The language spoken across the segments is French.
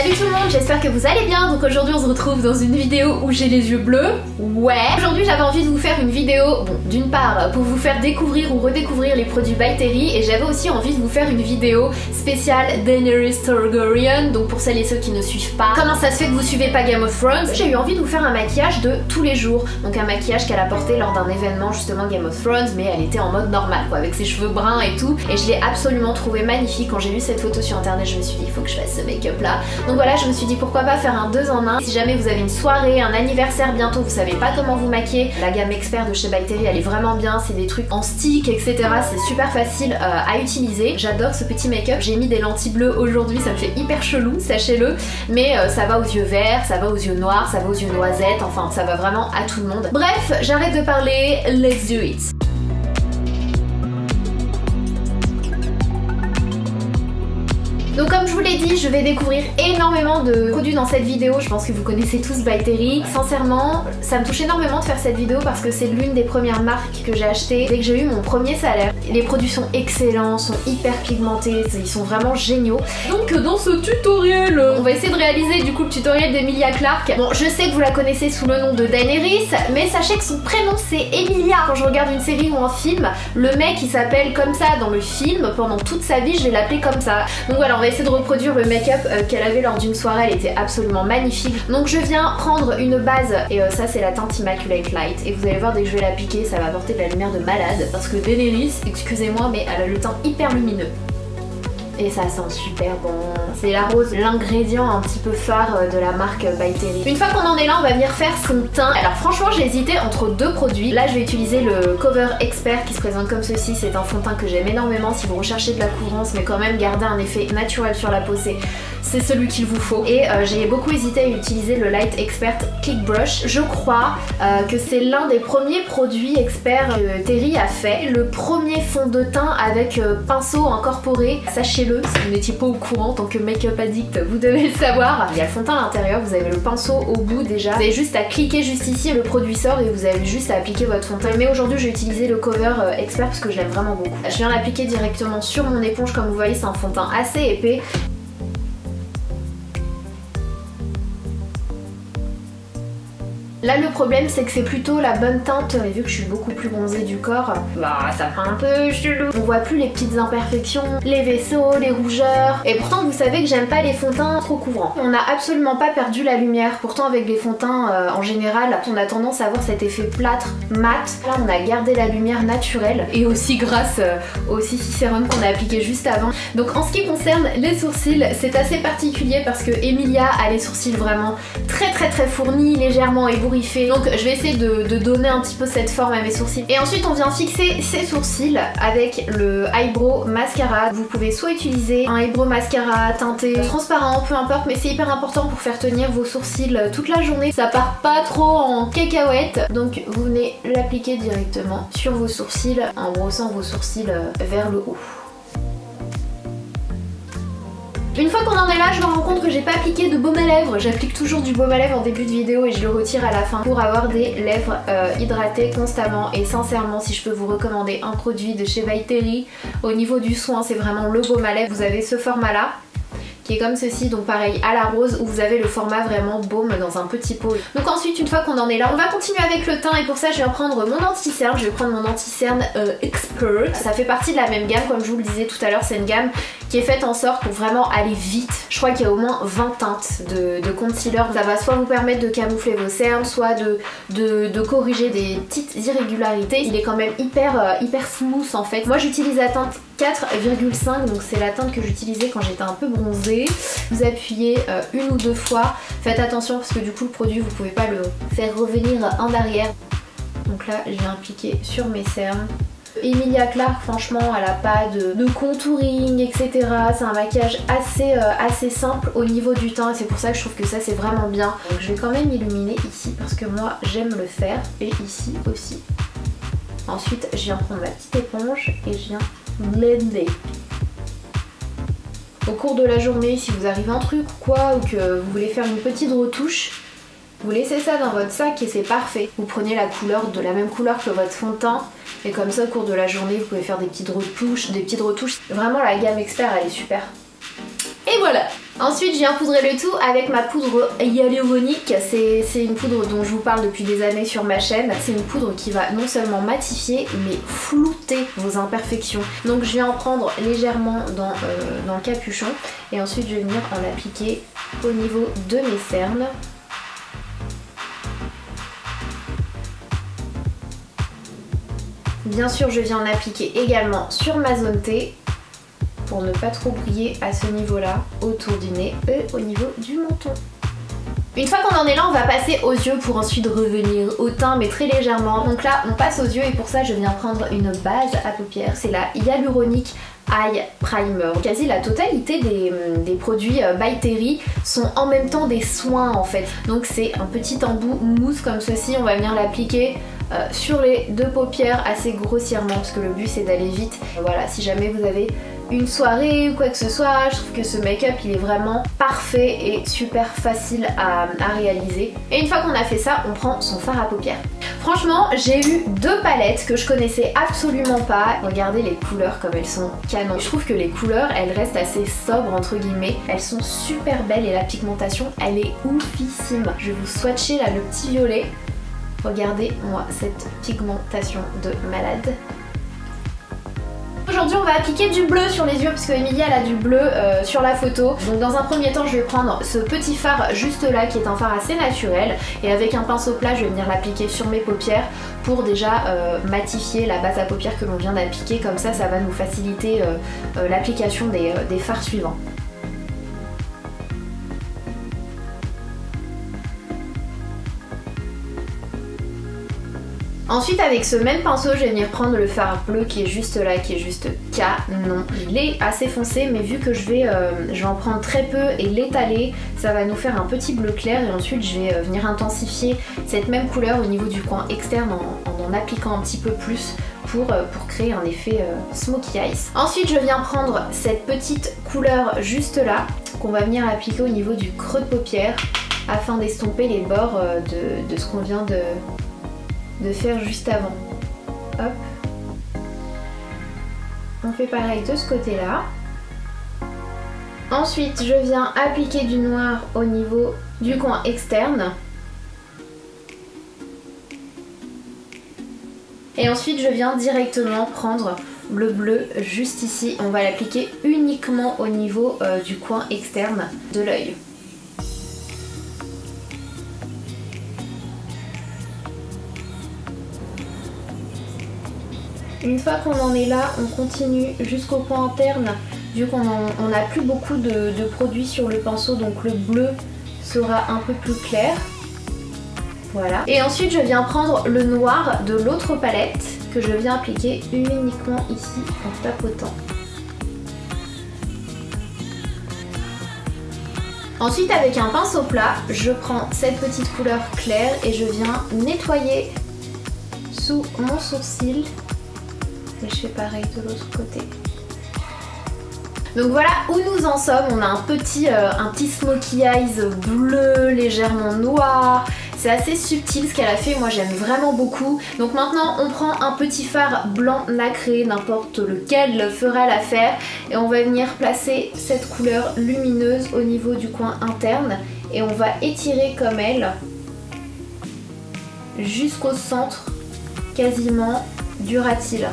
Salut tout le monde, j'espère que vous allez bien. Donc aujourd'hui on se retrouve dans une vidéo où j'ai les yeux bleus. Ouais. Aujourd'hui j'avais envie de vous faire une vidéo, bon d'une part pour vous faire découvrir ou redécouvrir les produits By Terry, et j'avais aussi envie de vous faire une vidéo spéciale Daenerys Targaryen. Donc pour celles et ceux qui ne suivent pas, comment ça se fait que vous suivez pas Game of Thrones, j'ai eu envie de vous faire un maquillage de tous les jours. Donc un maquillage qu'elle a porté lors d'un événement justement Game of Thrones, mais elle était en mode normal quoi, avec ses cheveux bruns et tout. Et je l'ai absolument trouvé magnifique. Quand j'ai vu cette photo sur internet, je me suis dit il faut que je fasse ce make-up là. Donc voilà, je me suis dit pourquoi pas faire un 2 en 1. Si jamais vous avez une soirée, un anniversaire bientôt, vous savez pas comment vous maquiller, la gamme expert de chez By Terry elle est vraiment bien, c'est des trucs en stick etc, c'est super facile à utiliser. J'adore ce petit make-up, j'ai mis des lentilles bleues aujourd'hui, ça me fait hyper chelou, sachez-le, mais ça va aux yeux verts, ça va aux yeux noirs, ça va aux yeux noisettes, enfin ça va vraiment à tout le monde. Bref, j'arrête de parler, let's do it. Donc comme je vous l'ai dit, je vais découvrir énormément de produits dans cette vidéo. Je pense que vous connaissez tous By Terry. Sincèrement, ça me touche énormément de faire cette vidéo parce que c'est l'une des premières marques que j'ai achetées dès que j'ai eu mon premier salaire. Les produits sont excellents, sont hyper pigmentés, ils sont vraiment géniaux. Donc dans ce tutoriel, on va essayer de réaliser du coup le tutoriel d'Emilia Clarke. Bon, je sais que vous la connaissez sous le nom de Daenerys, mais sachez que son prénom c'est Emilia. Quand je regarde une série ou un film, le mec il s'appelle comme ça dans le film. Pendant toute sa vie, je vais l'appeler comme ça. Donc voilà, on va essayer de reproduire le make-up qu'elle avait lors d'une soirée, elle était absolument magnifique. Donc je viens prendre une base, et ça c'est la teinte Immaculate Light, et vous allez voir dès que je vais l'appliquer, ça va apporter de la lumière de malade, parce que Daenerys, excusez-moi, mais elle a le teint hyper lumineux. Et ça sent super bon. C'est la rose, l'ingrédient un petit peu phare de la marque By Terry. Une fois qu'on en est là, on va venir faire son teint. Alors franchement, j'ai hésité entre deux produits. Là, je vais utiliser le Cover Expert qui se présente comme ceci. C'est un fond de teint que j'aime énormément si vous recherchez de la couvrance, mais quand même garder un effet naturel sur la peau, c'est celui qu'il vous faut. Et j'ai beaucoup hésité à utiliser le Light Expert Click Brush. Je crois que c'est l'un des premiers produits experts que Terry a fait. Le premier fond de teint avec pinceau incorporé. Sachez-le, si vous n'étiez pas au courant, en tant que make-up addict, vous devez le savoir. Il y a le fond de teint à l'intérieur, vous avez le pinceau au bout déjà. Vous avez juste à cliquer juste ici, le produit sort et vous avez juste à appliquer votre fond de teint. Mais aujourd'hui, je vais utiliser le Cover Expert parce que je l'aime vraiment beaucoup. Je viens l'appliquer directement sur mon éponge, comme vous voyez, c'est un fond de teint assez épais. Là le problème c'est que c'est plutôt la bonne teinte, mais vu que je suis beaucoup plus bronzée du corps, bah ça fait un peu chelou. On voit plus les petites imperfections, les vaisseaux, les rougeurs. Et pourtant vous savez que j'aime pas les fonds de teint trop couvrants. On n'a absolument pas perdu la lumière. Pourtant avec les fonds de teint en général, on a tendance à avoir cet effet plâtre, mat. Là on a gardé la lumière naturelle. Et aussi grâce au CC Serum qu'on a appliqué juste avant. Donc en ce qui concerne les sourcils, c'est assez particulier parce que Emilia a les sourcils vraiment très fournis, légèrement ébouriffés. Donc je vais essayer de donner un petit peu cette forme à mes sourcils. Et ensuite on vient fixer ses sourcils avec le Eyebrow Mascara. Vous pouvez soit utiliser un Eyebrow Mascara teinté transparent, peu importe, mais c'est hyper important pour faire tenir vos sourcils toute la journée. Ça part pas trop en cacahuète. Donc vous venez l'appliquer directement sur vos sourcils en brossant vos sourcils vers le haut. Une fois qu'on en est là, je me rends compte que j'ai pas appliqué de baume à lèvres. J'applique toujours du baume à lèvres en début de vidéo et je le retire à la fin pour avoir des lèvres hydratées constamment. Et sincèrement, si je peux vous recommander un produit de chez By Terry au niveau du soin, c'est vraiment le baume à lèvres. Vous avez ce format là qui est comme ceci, donc pareil à la rose, où vous avez le format vraiment baume dans un petit pot. Donc ensuite, une fois qu'on en est là, on va continuer avec le teint, et pour ça je vais prendre mon anti-cerne. Je vais prendre mon anti-cerne Expert. Ça fait partie de la même gamme, comme je vous le disais tout à l'heure, c'est une gamme qui est faite en sorte pour vraiment aller vite. Je crois qu'il y a au moins 20 teintes de concealer. Ça va soit vous permettre de camoufler vos cernes, soit de corriger des petites irrégularités. Il est quand même hyper smooth en fait. Moi j'utilise la teinte 4,5, donc c'est la teinte que j'utilisais quand j'étais un peu bronzée. Vous appuyez une ou deux fois. Faites attention parce que du coup le produit vous pouvez pas le faire revenir en arrière. Donc là je viens appliquer sur mes cernes. Emilia Clarke, franchement, elle a pas de contouring, etc. C'est un maquillage assez simple au niveau du teint et c'est pour ça que je trouve que ça c'est vraiment bien. Donc je vais quand même illuminer ici parce que moi j'aime le faire, et ici aussi. Ensuite je viens prendre ma petite éponge et je viens blender. Au cours de la journée, si vous arrive un truc ou quoi, ou que vous voulez faire une petite retouche, vous laissez ça dans votre sac et c'est parfait. Vous prenez la couleur de la même couleur que votre fond de teint et comme ça au cours de la journée vous pouvez faire des petites retouches. Vraiment la gamme expert elle est super. Et voilà. Ensuite je viens poudrer le tout avec ma poudre hyaluronique. C'est une poudre dont je vous parle depuis des années sur ma chaîne. C'est une poudre qui va non seulement matifier mais flouter vos imperfections. Donc je viens en prendre légèrement dans le capuchon et ensuite je vais venir en appliquer au niveau de mes cernes. Bien sûr je viens en appliquer également sur ma zone T pour ne pas trop briller à ce niveau-là, autour du nez et au niveau du menton. Une fois qu'on en est là, on va passer aux yeux pour ensuite revenir au teint, mais très légèrement. Donc là, on passe aux yeux et pour ça, je viens prendre une base à paupières. C'est la Hyaluronic Eye Primer. Quasi la totalité des produits By Terry sont en même temps des soins en fait. Donc c'est un petit embout mousse comme ceci. On va venir l'appliquer sur les deux paupières assez grossièrement parce que le but c'est d'aller vite. Voilà, si jamais vous avez une soirée ou quoi que ce soit, je trouve que ce make-up il est vraiment parfait et super facile à réaliser. Et une fois qu'on a fait ça, on prend son fard à paupières. Franchement, j'ai eu deux palettes que je connaissais absolument pas. Regardez les couleurs comme elles sont canon. Je trouve que les couleurs, elles restent assez sobres entre guillemets. Elles sont super belles et la pigmentation, elle est oufissime. Je vais vous swatcher là le petit violet. Regardez-moi cette pigmentation de malade. Aujourd'hui on va appliquer du bleu sur les yeux parce que Emilia elle a du bleu sur la photo. Donc dans un premier temps je vais prendre ce petit fard juste là qui est un fard assez naturel et avec un pinceau plat je vais venir l'appliquer sur mes paupières pour déjà matifier la base à paupières que l'on vient d'appliquer. Comme ça va nous faciliter l'application des fards suivants. Ensuite avec ce même pinceau je vais venir prendre le fard bleu qui est juste là, qui est juste canon. Il est assez foncé mais vu que je vais en prendre très peu et l'étaler, ça va nous faire un petit bleu clair et ensuite je vais venir intensifier cette même couleur au niveau du coin externe en appliquant un petit peu plus pour créer un effet smokey eyes. Ensuite je viens prendre cette petite couleur juste là qu'on va venir appliquer au niveau du creux de paupière afin d'estomper les bords de ce qu'on vient de faire juste avant. Hop. On fait pareil de ce côté là. Ensuite je viens appliquer du noir au niveau du coin externe. Et ensuite je viens directement prendre le bleu juste ici. On va l'appliquer uniquement au niveau du coin externe de l'œil. Une fois qu'on en est là, on continue jusqu'au coin interne. Vu qu'on n'a plus beaucoup de produits sur le pinceau, donc le bleu sera un peu plus clair. Voilà. Et ensuite, je viens prendre le noir de l'autre palette que je viens appliquer uniquement ici en tapotant. Ensuite, avec un pinceau plat, je prends cette petite couleur claire et je viens nettoyer sous mon sourcil. Et je fais pareil de l'autre côté. Donc voilà où nous en sommes. On a un petit smokey eyes bleu, légèrement noir. C'est assez subtil ce qu'elle a fait, moi j'aime vraiment beaucoup. Donc maintenant on prend un petit fard blanc nacré, n'importe lequel fera l'affaire. Et on va venir placer cette couleur lumineuse au niveau du coin interne. Et on va étirer comme elle jusqu'au centre quasiment du ratil.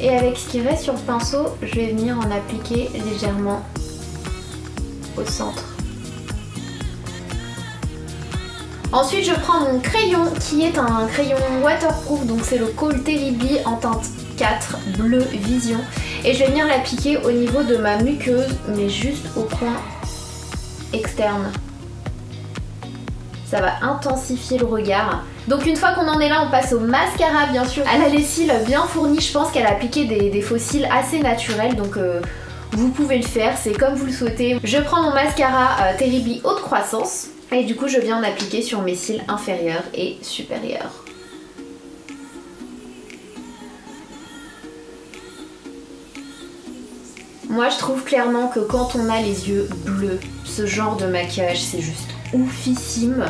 Et avec ce qui reste sur le pinceau, je vais venir en appliquer légèrement au centre. Ensuite, je prends mon crayon qui est un crayon waterproof, donc c'est le Kohl Terribly en teinte 4 bleu vision. Et je vais venir l'appliquer au niveau de ma muqueuse, mais juste au coin externe. Ça va intensifier le regard. Donc une fois qu'on en est là, on passe au mascara bien sûr. Elle a les cils bien fournis, je pense qu'elle a appliqué des faux cils assez naturels, donc vous pouvez le faire, c'est comme vous le souhaitez. Je prends mon mascara Terribly haute croissance et du coup je viens en appliquer sur mes cils inférieurs et supérieurs. Moi je trouve clairement que quand on a les yeux bleus, ce genre de maquillage c'est juste oufissime.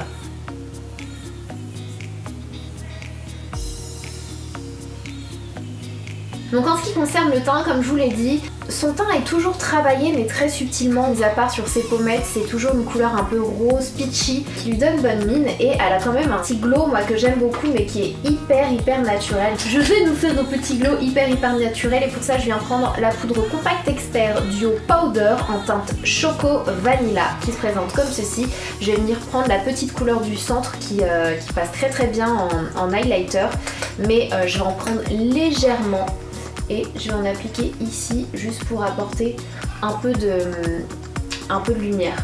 Donc en ce qui concerne le teint, comme je vous l'ai dit, son teint est toujours travaillé mais très subtilement, mis à part sur ses pommettes, c'est toujours une couleur un peu rose, peachy, qui lui donne bonne mine et elle a quand même un petit glow, moi que j'aime beaucoup mais qui est hyper naturel. Je vais nous faire un petit glow hyper naturel et pour ça je viens prendre la poudre Compact Expert Duo Powder en teinte Choco Vanilla qui se présente comme ceci. Je vais venir prendre la petite couleur du centre qui passe très bien en highlighter, mais je vais en prendre légèrement et je vais en appliquer ici juste pour apporter un peu de lumière.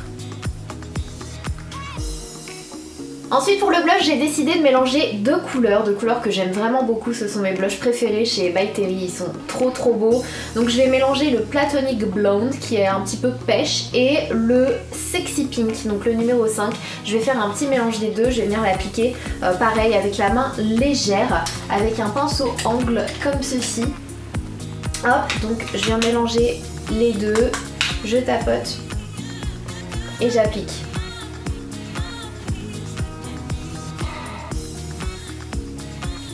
Ensuite pour le blush, j'ai décidé de mélanger deux couleurs que j'aime vraiment beaucoup, ce sont mes blushs préférés chez By Terry, ils sont trop beaux. Donc je vais mélanger le Platonic Blonde qui est un petit peu pêche et le Sexy Pink, donc le numéro 5. Je vais faire un petit mélange des deux, je vais venir l'appliquer pareil avec la main légère, avec un pinceau angle comme ceci. Hop, donc je viens mélanger les deux, je tapote et j'applique.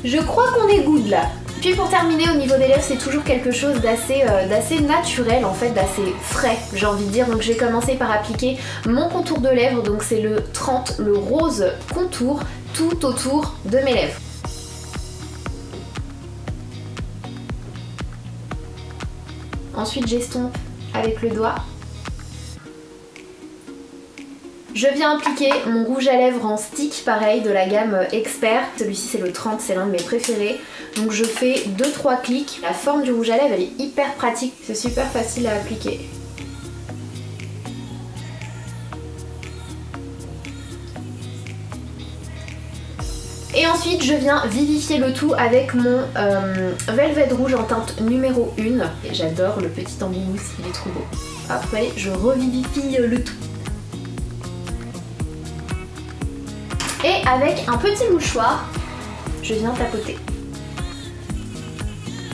Je crois qu'on est good là. Puis pour terminer au niveau des lèvres, c'est toujours quelque chose d'assez naturel en fait, d'assez frais j'ai envie de dire. Donc je vais commencer par appliquer mon contour de lèvres, donc c'est le 30, le rose contour tout autour de mes lèvres. Ensuite j'estompe avec le doigt. Je viens appliquer mon rouge à lèvres en stick, pareil, de la gamme Expert. Celui-ci c'est le 30, c'est l'un de mes préférés. Donc je fais 2-3 clics. La forme du rouge à lèvres elle est hyper pratique, c'est super facile à appliquer. Et ensuite je viens vivifier le tout avec mon Velvet Rouge en teinte numéro 1. Et j'adore le petit embout mousse, il est trop beau. Hop, allez, je revivifie le tout. Et avec un petit mouchoir, je viens tapoter.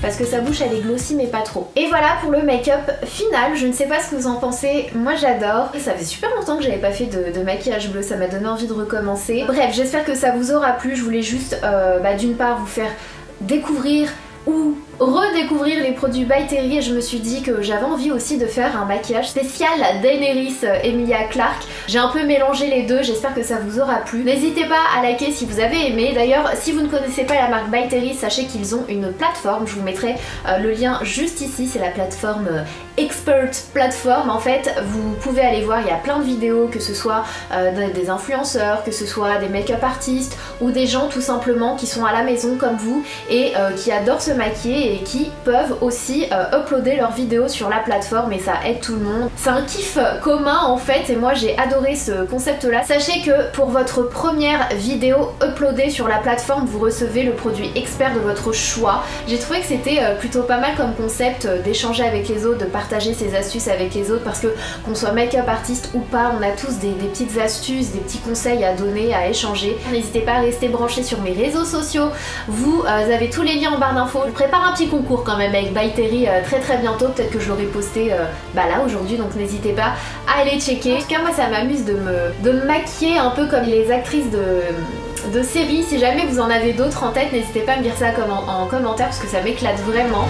Parce que sa bouche elle est glossy mais pas trop. Et voilà pour le make-up final, je ne sais pas ce que vous en pensez, moi j'adore. Et ça fait super longtemps que j'avais pas fait de maquillage bleu, ça m'a donné envie de recommencer. Bref, j'espère que ça vous aura plu, je voulais juste d'une part vous faire découvrir ou redécouvrir les produits By Terry et je me suis dit que j'avais envie aussi de faire un maquillage spécial Daenerys Emilia Clarke. J'ai un peu mélangé les deux, j'espère que ça vous aura plu. N'hésitez pas à liker si vous avez aimé. D'ailleurs, si vous ne connaissez pas la marque By Terry, sachez qu'ils ont une plateforme, je vous mettrai le lien juste ici, c'est la plateforme Expert Platform. En fait, vous pouvez aller voir, il y a plein de vidéos, que ce soit des influenceurs, que ce soit des make-up artistes ou des gens tout simplement qui sont à la maison comme vous et qui adorent se maquiller et qui peuvent aussi uploader leurs vidéos sur la plateforme et ça aide tout le monde. C'est un kiff commun en fait et moi j'ai adoré ce concept là. Sachez que pour votre première vidéo uploadée sur la plateforme, vous recevez le produit expert de votre choix. J'ai trouvé que c'était plutôt pas mal comme concept d'échanger avec les autres, de partager ses astuces avec les autres parce que qu'on soit make-up artiste ou pas, on a tous des petites astuces, des petits conseils à donner, à échanger. N'hésitez pas à rester branchés sur mes réseaux sociaux, vous avez tous les liens en barre d'infos. Je prépare un petit concours quand même avec By Terry très bientôt, peut-être que je l'aurai posté là aujourd'hui, donc n'hésitez pas à aller checker. En tout cas moi ça m'amuse de me maquiller un peu comme les actrices de séries. Si jamais vous en avez d'autres en tête, n'hésitez pas à me dire ça en commentaire parce que ça m'éclate vraiment.